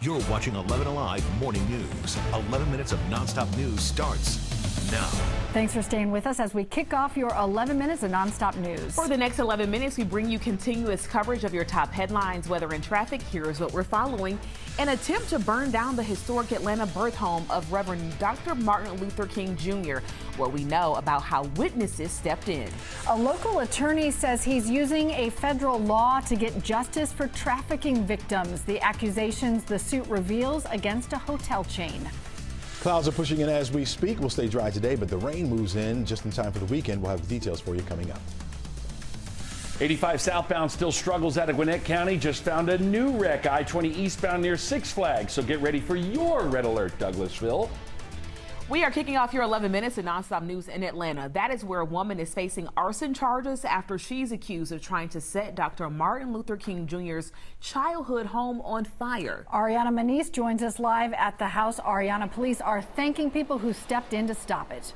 You're watching 11 Alive Morning News. 11 minutes of nonstop news starts now. Thanks for staying with us as we kick off your 11 minutes of nonstop news. For the next 11 minutes, we bring you continuous coverage of your top headlines, weather and traffic. Here's what we're following. An attempt to burn down the historic Atlanta birth home of Reverend Dr. Martin Luther King Jr. What we know about how witnesses stepped in. A local attorney says he's using a federal law to get justice for trafficking victims. The accusations the suit reveals against a hotel chain. Clouds are pushing in as we speak. We'll stay dry today, but the rain moves in just in time for the weekend. We'll have the details for you coming up. 85 southbound still struggles out of Gwinnett County. Just found a new wreck. I-20 eastbound near Six Flags. So get ready for your red alert, Douglasville. We are kicking off your 11 minutes of nonstop news in Atlanta. That is where a woman is facing arson charges after she's accused of trying to set Dr. Martin Luther King Jr.'s childhood home on fire. Ariana Maniz joins us live at the house. Ariana, police are thanking people who stepped in to stop it.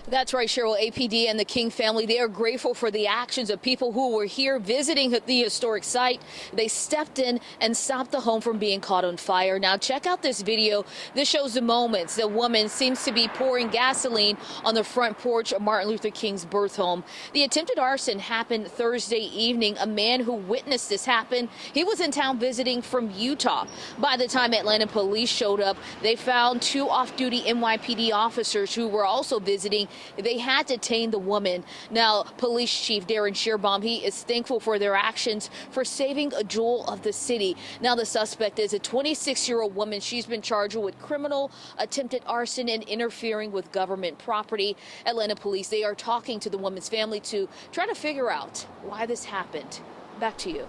That's right, Cheryl. APD and the King family, they are grateful for the actions of people who were here visiting the historic site. They stepped in and stopped the home from being caught on fire. Now, check out this video. This shows the moments. The woman seems to be pouring gasoline on the front porch of Martin Luther King's birth home. The attempted arson happened Thursday evening. A man who witnessed this happen, he was in town visiting from Utah. By the time Atlanta police showed up, they found two off-duty NYPD officers who were also visiting. They had to detain the woman. Now, Police Chief Darren Shearbaum, he is thankful for their actions for saving a jewel of the city. Now, the suspect is a 26-year-old woman. She's been charged with criminal attempted arson and interfering with government property. Atlanta police, they are talking to the woman's family to try to figure out why this happened. Back to you.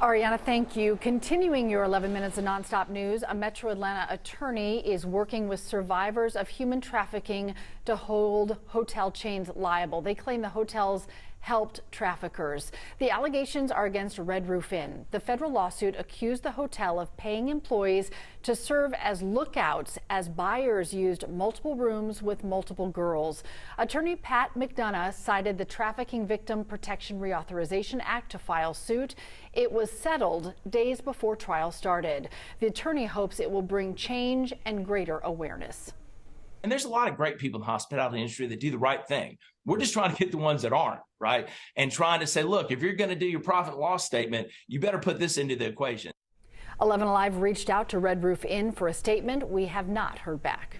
Ariana, thank you. Continuing your 11 minutes of nonstop news, a Metro Atlanta attorney is working with survivors of human trafficking to hold hotel chains liable. They claim the hotels helped traffickers. The allegations are against Red Roof Inn. The federal lawsuit accused the hotel of paying employees to serve as lookouts as buyers used multiple rooms with multiple girls. Attorney Pat McDonough cited the Trafficking Victim Protection Reauthorization Act to file suit. It was settled days before trial started. The attorney hopes it will bring change and greater awareness. And there's a lot of great people in the hospitality industry that do the right thing. We're just trying to get the ones that aren't, right? And trying to say, look, if you're going to do your profit and loss statement, you better put this into the equation. 11 Alive reached out to Red Roof Inn for a statement. We have not heard back.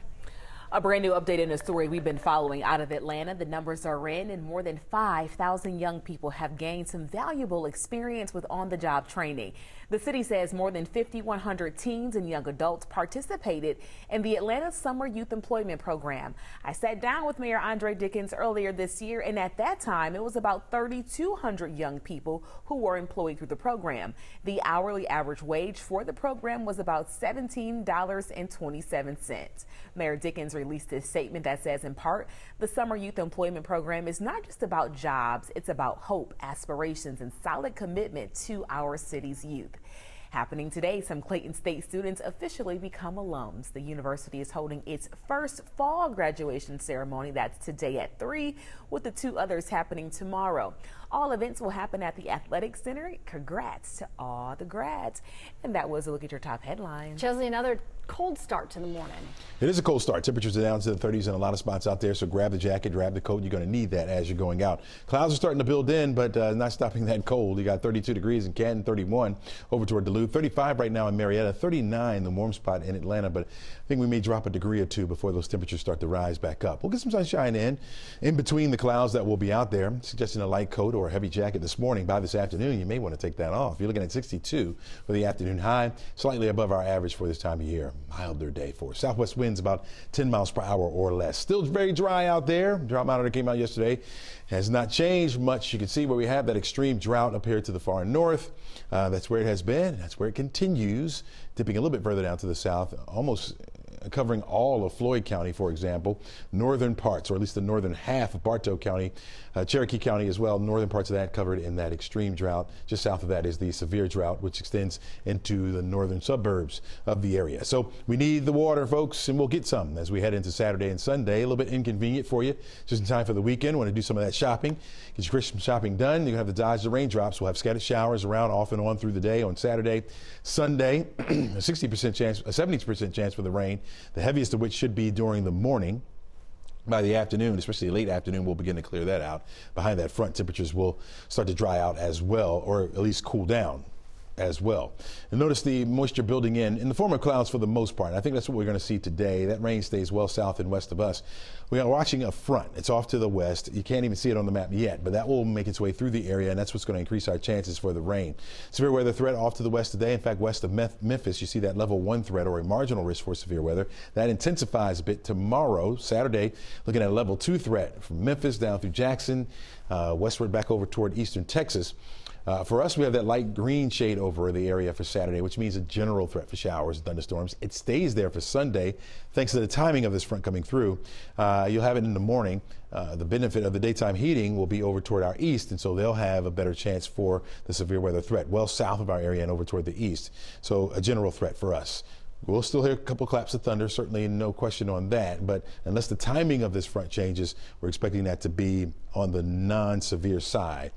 A brand new update in a story we've been following out of Atlanta. The numbers are in, and more than 5,000 young people have gained some valuable experience with on-the-job training. The city says more than 5,100 teens and young adults participated in the Atlanta Summer Youth Employment Program. I sat down with Mayor Andre Dickens earlier this year, and at that time, it was about 3,200 young people who were employed through the program. The hourly average wage for the program was about $17.27. Mayor Dickens released a statement that says, in part, the Summer Youth Employment Program is not just about jobs, it's about hope, aspirations, and solid commitment to our city's youth. Happening today, some Clayton State students officially become alums. The university is holding its first fall graduation ceremony. That's today at 3, with the 2 others happening tomorrow. All events will happen at the Athletic Center. Congrats to all the grads. And that was a look at your top headlines. Chesley, another cold start to the morning. It is a cold start. Temperatures are down to the 30s in a lot of spots out there, so grab the jacket, grab the coat. You're going to need that as you're going out. Clouds are starting to build in, but not stopping that cold. You got 32 degrees in Canton, 31 over toward Duluth, 35 right now in Marietta, 39 the warm spot in Atlanta, but I think we may drop a degree or two before those temperatures start to rise back up. We'll get some sunshine in between the clouds that will be out there, suggesting a light coat or a heavy jacket this morning. By this afternoon, you may want to take that off. You're looking at 62 for the afternoon high, slightly above our average for this time of year. Milder day for us. Southwest winds about 10 miles per hour or less. Still very dry out there. Drought monitor came out yesterday. Has not changed much. You can see where we have that extreme drought up here to the far north. That's where it has been. That's where it continues, dipping a little bit further down to the south, almost covering all of Floyd County, for example, northern parts, or at least the northern half of Bartow County, Cherokee County as well, northern parts of that covered in that extreme drought. Just south of that is the severe drought, which extends into the northern suburbs of the area. So we need the water, folks, and we'll get some as we head into Saturday and Sunday. A little bit inconvenient for you, just in time for the weekend. Want to do some of that shopping, get your Christmas shopping done. You have to dodge the raindrops. We'll have scattered showers around off and on through the day on Saturday. Sunday, a 60% chance, a 70% chance for the rain, the heaviest of which should be during the morning. By the afternoon, especially late afternoon, we'll begin to clear that out. Behind that front, temperatures will start to dry out as well, or at least cool down as well. And notice the moisture building in the form of clouds for the most part. I think that's what we're going to see today. That rain stays well south and west of us. We are watching a front. It's off to the west. You can't even see it on the map yet, but that will make its way through the area, and that's what's going to increase our chances for the rain. Severe weather threat off to the west today. In fact, west of Memphis, you see that level 1 threat, or a marginal risk for severe weather. That intensifies a bit tomorrow, Saturday, looking at a level 2 threat from Memphis down through Jackson, westward back over toward eastern Texas. For us, we have that light green shade over the area for Saturday, which means a general threat for showers and thunderstorms. It stays there for Sunday, thanks to the timing of this front coming through. You'll have it in the morning. The benefit of the daytime heating will be over toward our east, and so they'll have a better chance for the severe weather threat, well south of our area and over toward the east. So a general threat for us. We'll still hear a couple claps of thunder, certainly no question on that, but unless the timing of this front changes, we're expecting that to be on the non-severe side.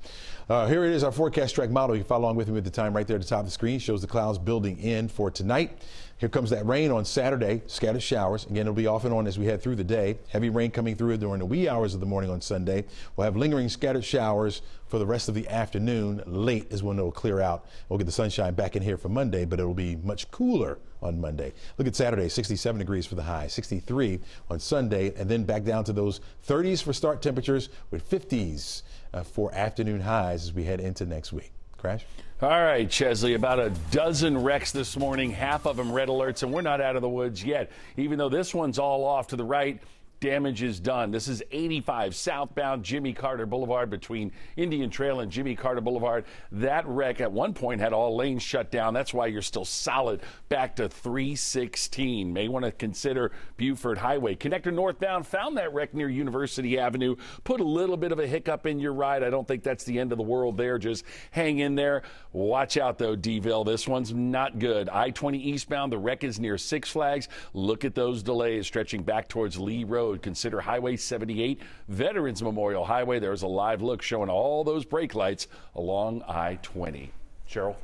Here it is, our forecast track model. You can follow along with me at the time right there at the top of the screen. Shows the clouds building in for tonight. Here comes that rain on Saturday, scattered showers. Again, it'll be off and on as we head through the day. Heavy rain coming through during the wee hours of the morning on Sunday. We'll have lingering scattered showers for the rest of the afternoon. Late is when it'll clear out. We'll get the sunshine back in here for Monday, but it'll be much cooler on Monday. Look at Saturday, 67 degrees for the high, 63 on Sunday, and then back down to those 30s for start temperatures with 50s for afternoon highs as we head into next week. Crash? All right, Chesley, about a dozen wrecks this morning, half of them red alerts, and we're not out of the woods yet. Even though this one's all off to the right, damage is done. This is 85 southbound Jimmy Carter Boulevard between Indian Trail and Jimmy Carter Boulevard. That wreck at one point had all lanes shut down. That's why you're still solid back to 316. May want to consider Buford Highway. Connector northbound found that wreck near University Avenue. Put a little bit of a hiccup in your ride. I don't think that's the end of the world there. Just hang in there. Watch out, though, Deville. This one's not good. I-20 eastbound, the wreck is near Six Flags. Look at those delays stretching back towards Lee Road. Consider Highway 78, Veterans Memorial Highway. There's a live look showing all those brake lights along I-20. Cheryl?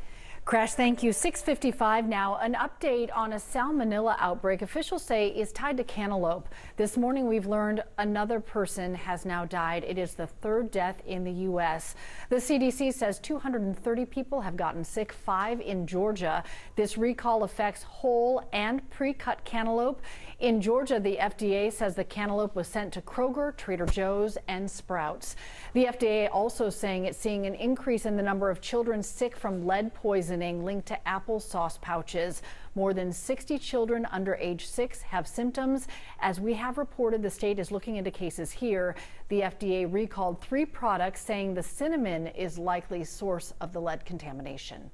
Crash, thank you. 6:55 now. An update on a salmonella outbreak officials say is tied to cantaloupe. This morning we've learned another person has now died. It is the third death in the U.S. The CDC says 230 people have gotten sick, 5 in Georgia. This recall affects whole and pre-cut cantaloupe. In Georgia, the FDA says the cantaloupe was sent to Kroger, Trader Joe's, and Sprouts. The FDA also saying it's seeing an increase in the number of children sick from lead poisoning linked to applesauce pouches. More than 60 children under age 6 have symptoms. As we have reported, the state is looking into cases here. The FDA recalled 3 products, saying the cinnamon is likely source of the lead contamination.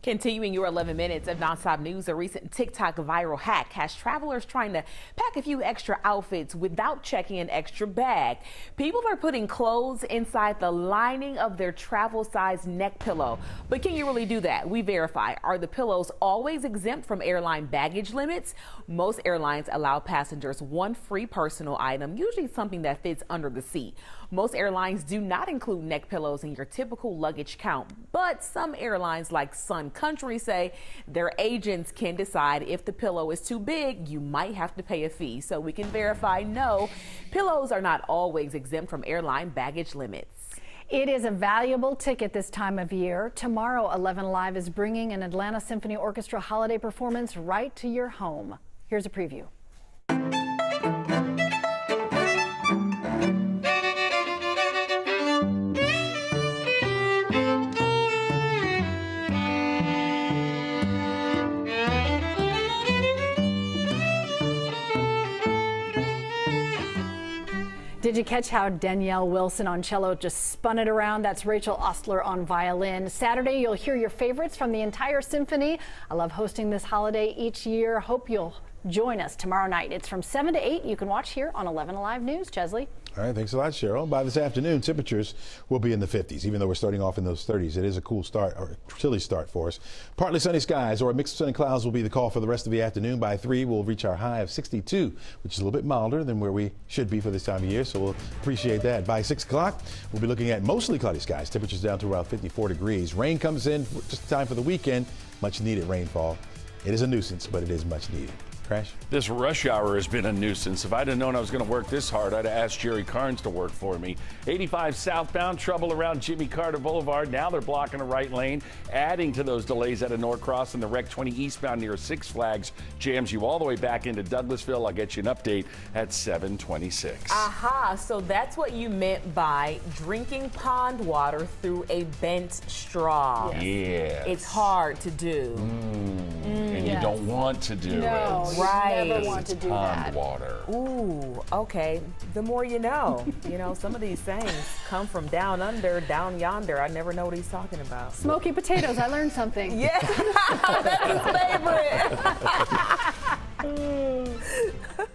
Continuing your 11 minutes of nonstop news, a recent TikTok viral hack has travelers trying to pack a few extra outfits without checking an extra bag. People are putting clothes inside the lining of their travel size neck pillow. But can you really do that? We verify. Are the pillows always exempt from airline baggage limits? Most airlines allow passengers 1 free personal item, usually something that fits under the seat. Most airlines do not include neck pillows in your typical luggage count, but some airlines like Sun Country say their agents can decide if the pillow is too big. You might have to pay a fee. So we can verify, no, pillows are not always exempt from airline baggage limits. It is a valuable ticket this time of year. Tomorrow, 11 Alive is bringing an Atlanta Symphony Orchestra holiday performance right to your home. Here's a preview. Did you catch how Danielle Wilson on cello just spun it around? That's Rachel Ostler on violin. Saturday, you'll hear your favorites from the entire symphony. I love hosting this holiday each year. Hope you'll join us tomorrow night. It's from 7 to 8. You can watch here on 11 Alive News. Chesley. All right, thanks a lot, Cheryl. By this afternoon, temperatures will be in the 50s. Even though we're starting off in those 30s, it is a cool start, or chilly start for us. Partly sunny skies or a mix of sun and clouds will be the call for the rest of the afternoon. By 3, we'll reach our high of 62, which is a little bit milder than where we should be for this time of year, so we'll appreciate that. By 6 o'clock, we'll be looking at mostly cloudy skies. Temperatures down to around 54 degrees. Rain comes in just in time for the weekend. Much needed rainfall. It is a nuisance, but it is much needed. Crash? This rush hour has been a nuisance. If I'd have known I was going to work this hard, I'd have asked Jerry Carnes to work for me. 85 southbound, trouble around Jimmy Carter Boulevard. Now they're blocking a right lane, adding to those delays at a Norcross, and the Rec 20 eastbound near Six Flags jams you all the way back into Douglasville. I'll get you an update at 7:26. Aha, so that's what you meant by drinking pond water through a bent straw. Yeah. It's hard to do. And you don't want to do No, it. you Right. never want to do Pond that. water. Ooh, okay. The more you know. You know, some of these things come from down under, down yonder. I never know what he's talking about. Smoky potatoes. I learned something. Yeah, that's his favorite.